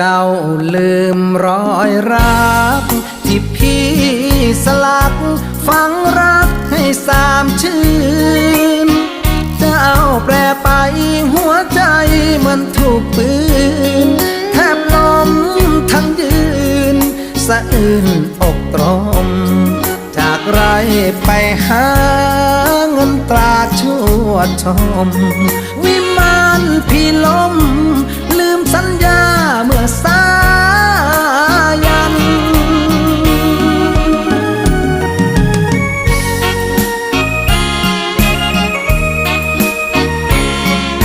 จ้าลืมรอยรักที่พี่สลักฝังรักให้สามชื่นเจ้าแปรไปหัวใจเหมือนถูกปืนแทบล้มทั้งยืนสะอื้นอกตรมจากไรไปหาเงินตราชั่วชมวิมานพี่ล้ม